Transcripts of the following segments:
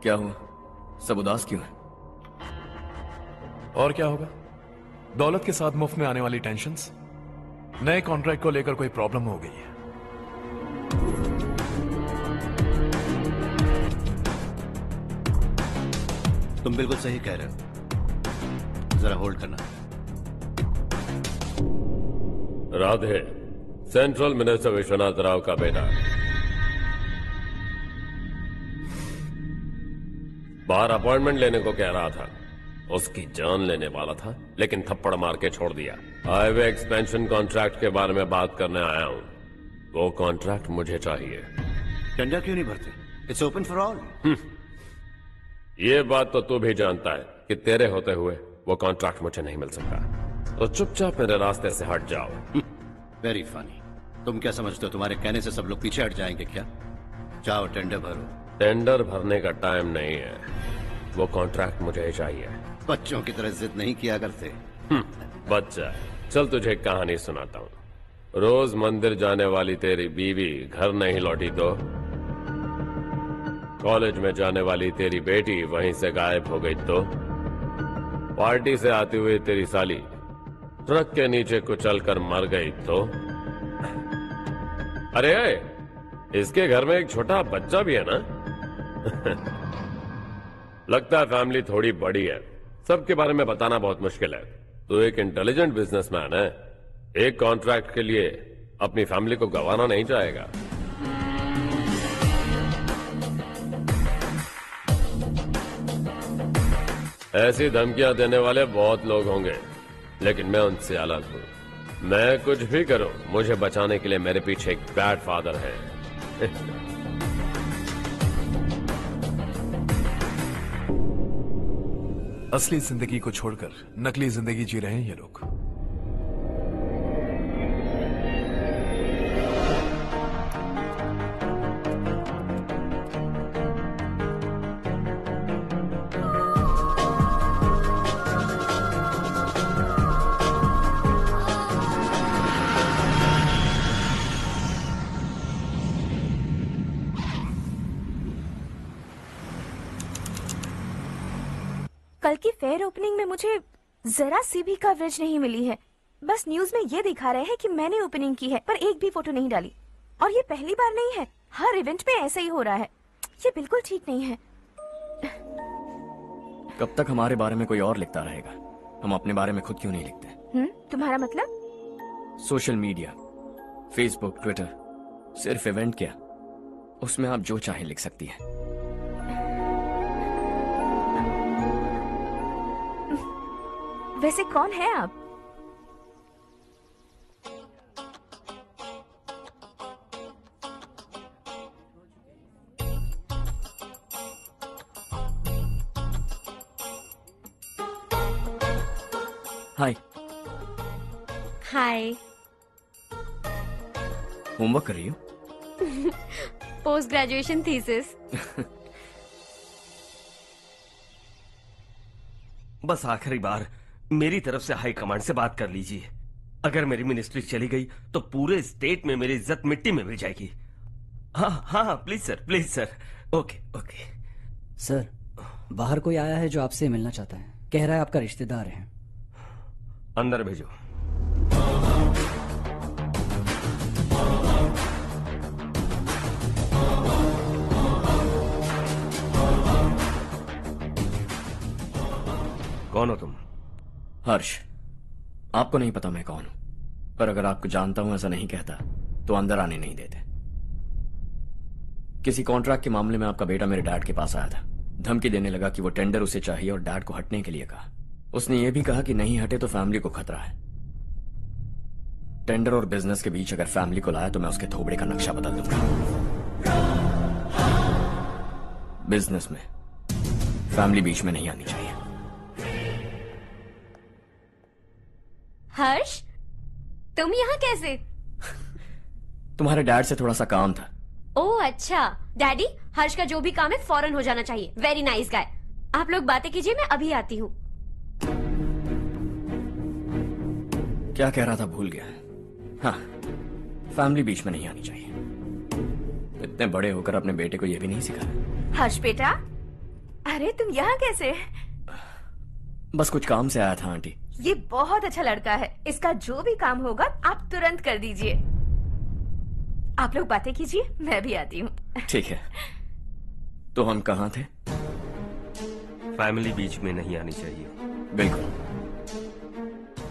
क्या हुआ? सब उदास क्यों है? और क्या होगा? दौलत के साथ मुफ्त में आने वाली टेंशन्स। नए कॉन्ट्रैक्ट को लेकर कोई प्रॉब्लम हो गई है। तुम बिल्कुल सही कह रहे हो, जरा होल्ड करना। राधे, सेंट्रल मिनिस्टर विश्वनाथ राव का बेटा बाहर अपॉइंटमेंट लेने को कह रहा था। उसकी जान लेने वाला था, लेकिन थप्पड़ मार के छोड़ दिया। हाईवे एक्सपेंशन कॉन्ट्रैक्ट के बारे में बात करने आया हूं। वो कॉन्ट्रैक्ट मुझे चाहिए। टेंडर क्यों नहीं भरते? It's open for all. ये बात तो तू भी जानता है कि तेरे होते हुए वो कॉन्ट्रैक्ट मुझे नहीं मिल सकता। तो चुपचाप मेरे रास्ते से हट जाओ। Very funny. तुम क्या समझते हो तुम्हारे कहने से सब लोग पीछे हट जाएंगे क्या? जाओ टेंडर भरो। टेंडर भरने का टाइम नहीं है, वो कॉन्ट्रैक्ट मुझे ही चाहिए। बच्चों की तरह जिद नहीं किया करते। बच्चा, चल तुझे एक कहानी सुनाता हूँ। रोज मंदिर जाने वाली तेरी बीवी घर नहीं लौटी तो कॉलेज में जाने वाली तेरी बेटी वहीं से गायब हो गई तो पार्टी से आती हुई तेरी साली ट्रक के नीचे कुचलकर मर गई तो अरे इसके घर में एक छोटा बच्चा भी है ना। लगता है फैमिली थोड़ी बड़ी है, सबके बारे में बताना बहुत मुश्किल है। तो एक इंटेलिजेंट बिजनेसमैन है, एक कॉन्ट्रैक्ट के लिए अपनी फैमिली को गंवाना नहीं चाहेगा। ऐसी धमकियां देने वाले बहुत लोग होंगे, लेकिन मैं उनसे अलग हूं। मैं कुछ भी करूं, मुझे बचाने के लिए मेरे पीछे एक बैड फादर है। असली जिंदगी को छोड़कर नकली जिंदगी जी रहे हैं ये लोग। कल की फेयर ओपनिंग में मुझे जरा सी भी कवरेज नहीं मिली है। बस न्यूज में ये दिखा रहे हैं कि मैंने ओपनिंग की है, पर एक भी फोटो नहीं डाली। और ये पहली बार नहीं है, हर इवेंट में ऐसा ही हो रहा है। ये बिल्कुल ठीक नहीं है। कब तक हमारे बारे में कोई और लिखता रहेगा? हम अपने बारे में खुद क्यों नहीं लिखते? तुम्हारा मतलब? सोशल मीडिया, फेसबुक, ट्विटर, सिर्फ इवेंट क्या, उसमें आप जो चाहे लिख सकती हैं। वैसे कौन है आप? हाय। हाय। होमवर्क कर रही हो? Post graduation thesis. बस आखिरी बार मेरी तरफ से हाई कमांड से बात कर लीजिए। अगर मेरी मिनिस्ट्री चली गई तो पूरे स्टेट में मेरी इज्जत मिट्टी में मिल जाएगी। हाँ हाँ please sir, please sir. Okay okay sir, बाहर कोई आया है जो आपसे मिलना चाहता है। कह रहा है आपका रिश्तेदार है। अंदर भेजो। कौन हो तुम? हर्ष। आपको नहीं पता मैं कौन हूं, पर अगर आपको जानता हूं ऐसा नहीं कहता तो अंदर आने नहीं देते। किसी कॉन्ट्रैक्ट के मामले में आपका बेटा मेरे डैड के पास आया था। धमकी देने लगा कि वो टेंडर उसे चाहिए और डैड को हटने के लिए कहा। उसने ये भी कहा कि नहीं हटे तो फैमिली को खतरा है। टेंडर और बिजनेस के बीच अगर फैमिली को लाया तो मैं उसके थोबड़े का नक्शा बदल दूंगा। बिजनेस में फैमिली बीच में नहीं आनी चाहिए। हर्ष, तुम यहाँ कैसे? तुम्हारे डैड से थोड़ा सा काम था। ओह अच्छा। डैडी, हर्ष का जो भी काम है फौरन हो जाना चाहिए। Very nice guy. आप लोग बातें कीजिए, मैं अभी आती हूँ। क्या कह रहा था भूल गया। हाँ, फैमिली बीच में नहीं आनी चाहिए। इतने बड़े होकर अपने बेटे को यह भी नहीं सिखाया। हर्ष बेटा, अरे तुम यहाँ कैसे? बस कुछ काम से आया था आंटी। ये बहुत अच्छा लड़का है, इसका जो भी काम होगा आप तुरंत कर दीजिए। आप लोग बातें कीजिए, मैं भी आती हूँ। ठीक है। तो हम कहाँ थे? फैमिली बीच में नहीं आनी चाहिए। बिल्कुल।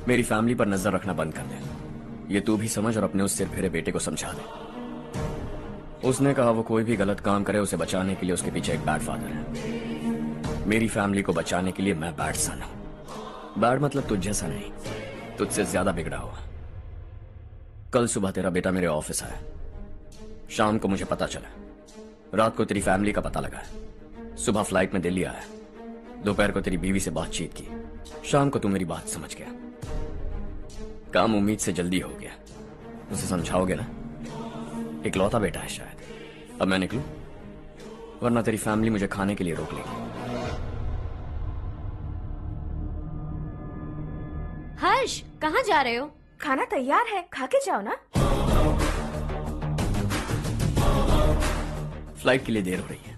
मेरी फैमिली पर नजर रखना बंद कर दे। ये तू भी समझ और अपने उस सिर फेरे बेटे को समझा दे। उसने कहा वो कोई भी गलत काम करे उसे बचाने के लिए उसके पीछे एक बैड फादर है। मेरी फैमिली को बचाने के लिए मैं बैड सन हूं। बैड मतलब तुझ जैसा नहीं, तुझसे ज्यादा बिगड़ा हुआ। कल सुबह तेरा बेटा मेरे ऑफिस आया। शाम को मुझे पता चला। रात को तेरी फैमिली का पता लगा। सुबह फ्लाइट में दिल्ली आया। दोपहर को तेरी बीवी से बातचीत की। शाम को तू मेरी बात समझ गया। काम उम्मीद से जल्दी हो गया। उसे समझाओगे ना? इकलौता बेटा है शायद। अब मैं निकलूं, वरना तेरी फैमिली मुझे खाने के लिए रोक लेगी। हर्ष, कहाँ जा रहे हो? खाना तैयार है, खा के जाओ ना। फ्लाइट के लिए देर हो रही है।